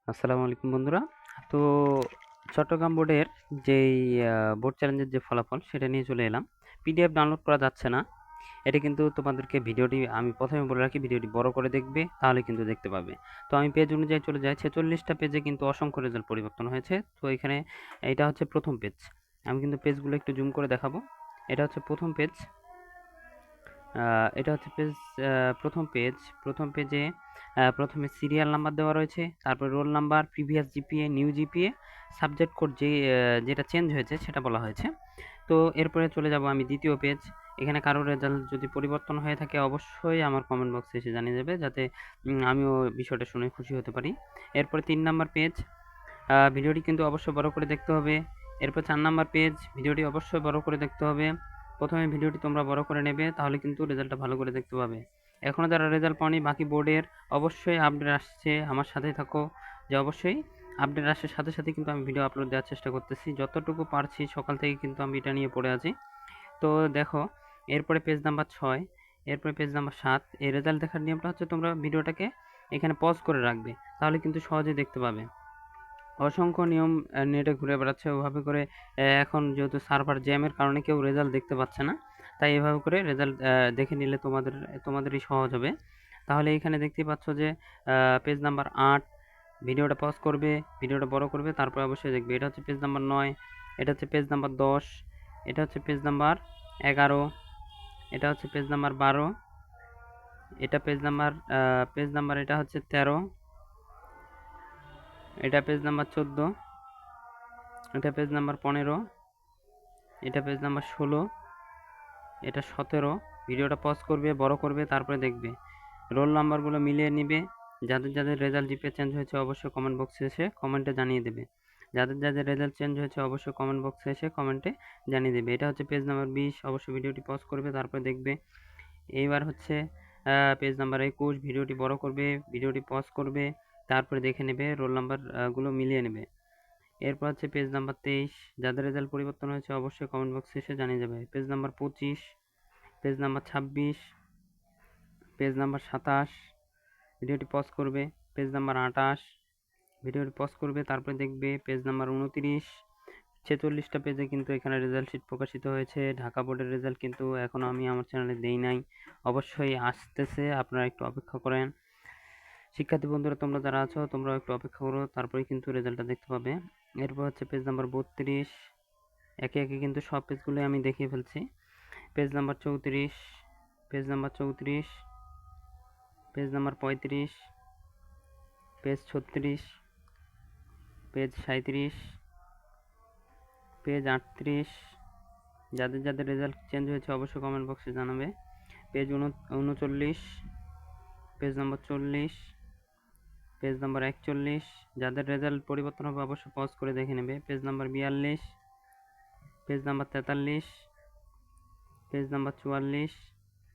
আসসালামু আলাইকুম বন্ধুরা। তো চট্টগ্রাম বোর্ডের যেই বোর্ড চ্যালেঞ্জের যে ফলাফল সেটা নিয়ে চলে এলাম। পিডিএফ ডাউনলোড করা যাচ্ছে না। এটা কিন্তু তোমাদেরকে ভিডিওটি আমি ১ম এ বলে রাখি, ভিডিওটি বড় করে দেখবে, তাহলে কিন্তু দেখতে পাবে। তো আমি পেজ অনুযায়ী চলে যাই। ৪৬টা পেজে কিন্তু অসংখ্য রেজাল্ট পরিবর্তন হয়েছে। তো এখানে এইটা হচ্ছে ১ম পেজ। আমি কিন্তু পেজগুলো একটু জুম করে দেখাবো। এটা হচ্ছে ১ম পেজ। এটা হচ্ছে পেজ ১ম পেজ। ১ম পেজে প্রথমে সিরিয়াল নাম্বার দেওয়া রয়েছে, তারপরে roll number, previous GPA, new GPA, subject code যেটা চেঞ্জ হয়েছে সেটা বলা হয়েছে। তো এরপরে চলে যাব আমি ২য় পেজ। এখানে কারো রেজাল্ট যদি পরিবর্তন হয়ে থাকে অবশ্যই আমার কমেন্ট বক্সে এসে জানিয়ে দেবে, যাতে আমিও বিষয়টা শুনে খুশি হতে পারি। এরপরে ৩ নাম্বার পেজ। ভিডিওটি কিন্তু অবশ্যই বড় করে দেখতে হবে। এরপর ৪ নাম্বার পেজ। ভিডিওটি অবশ্যই বড় করে দেখতে হবে। প্রথমে ভিডিওটি তোমরা বড় করে নেবে, তাহলে কিন্তু রেজাল্টটা ভালো করে দেখতে পাবে। এখনও যারা রেজাল্ট পাওনি বাকি বোর্ডের, অবশ্যই আপডেট আসছে, আমার সাথেই থাকো, যে অবশ্যই আপডেট আসার সাথে সাথে কিন্তু আমি ভিডিও আপলোড দেওয়ার চেষ্টা করতেছি, যতটুকু পারছি। সকাল থেকে কিন্তু আমি এটা নিয়ে পড়ে আছি। তো দেখো, এরপরে পেজ নাম্বার ৬, এরপরে পেজ নাম্বার ৭। এই রেজাল্ট দেখার নিয়মটা হচ্ছে তোমরা ভিডিওটাকে এখানে পজ করে রাখবে, তাহলে কিন্তু সহজেই দেখতে পাবে। অসংখ্য নিয়ম নেটে ঘুরে বেড়াচ্ছে ওভাবে করে। এখন যেহেতু সার্ভার জ্যামের কারণে কেউ রেজাল্ট দেখতে পাচ্ছে না, তাই এভাবে করে রেজাল্ট দেখে নিলে তোমাদেরই সহজ হবে। তাহলে এখানে দেখতেই পাচ্ছ যে পেজ নাম্বার ৮। ভিডিওটা পজ করবে, ভিডিওটা বড় করবে, তারপর অবশ্যই দেখবে। এটা হচ্ছে পেজ নাম্বার ৯, এটা হচ্ছে পেজ নাম্বার ১০, এটা হচ্ছে পেজ নাম্বার ১১, এটা হচ্ছে পেজ নাম্বার ১২, এটা পেজ নাম্বার এটা হচ্ছে ১৩, এটা পেজ নাম্বার ১৪, এটা পেজ নাম্বার ১৫, এটা পেজ নাম্বার ১৬, এটা ১৭। ভিডিওটা পজ করবে, বড় করবে, তারপরে দেখবে। রোল নাম্বারগুলো মিলিয়ে নিবে। যাদের যাদের রেজাল্ট জিপে চেঞ্জ হয়েছে অবশ্যই কমেন্ট বক্সে এসে কমেন্টে জানিয়ে দেবে। যাদের যাদের রেজাল্ট চেঞ্জ হয়েছে অবশ্যই কমেন্ট বক্সে এসে কমেন্টে জানিয়ে দেবে। এটা হচ্ছে পেজ নাম্বার ২০। অবশ্যই ভিডিওটি পজ করবে, তারপরে দেখবে। এইবার হচ্ছে পেজ নাম্বার ২১। ভিডিওটি বড় করবে, ভিডিওটি পজ করবে, তারপরে দেখে নেবে, রোল নাম্বার গুলো মিলিয়ে নেবে। এরপর হচ্ছে পেজ নাম্বার ২৩। যাদের রেজাল্ট পরিবর্তন হয়েছে অবশ্যই কমেন্ট বক্সে এসে জানিয়ে যাবে। Page number ২৫, page number ২৬, page number ২৭। ভিডিওটি পজ করবে, পেজ নাম্বার ২৮। ভিডিওটি পজ করবে, তারপরে দেখবে। Page number ২৯। ৪৬টা পেজে কিন্তু এখানে রেজাল্ট শিট প্রকাশিত হয়েছে। ঢাকা বোর্ডের রেজাল্ট কিন্তু এখনও আমি আমার চ্যানেলে দেই নাই, অবশ্যই আসতেছে, আপনারা একটু অপেক্ষা করেন। শিক্ষার্থী বন্ধুরা তোমরা যারা আছো তোমরাও একটু অপেক্ষা করো, তারপরে কিন্তু রেজাল্টটা দেখতে পাবে। এরপর হচ্ছে পেজ নাম্বার ৩২। একে একে কিন্তু সব পেজগুলো আমি দেখিয়ে ফেলছি। Page number ৩৪, page number ৩৪, page number ৩৫, page ৩৬, page ৩৭, page ৩৮। যাদের যাদের রেজাল্ট চেঞ্জ হয়েছে অবশ্যই কমেন্ট বক্সে জানাবে। Page ৩৯, page number ৪০, page number ৪১। যাদের রেজাল্ট পরিবর্তন হবে অবশ্যই পজ করে দেখে নেবে। Page number ৪২, page number ৪৩, page number ৪৪।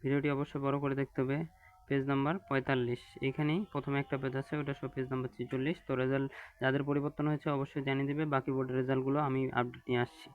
ভিডিওটি অবশ্যই বড় করে দেখতে হবে। Page number ৪৫। এইখানেই প্রথমে একটা পেজ আছে, ওটা সব পেজ নাম্বার ৪৬। তো রেজাল্ট যাদের পরিবর্তন হয়েছে অবশ্যই জানিয়ে দেবে। বাকি বোর্ডের রেজাল্টগুলো আমি আপডেট নিয়ে আসছি।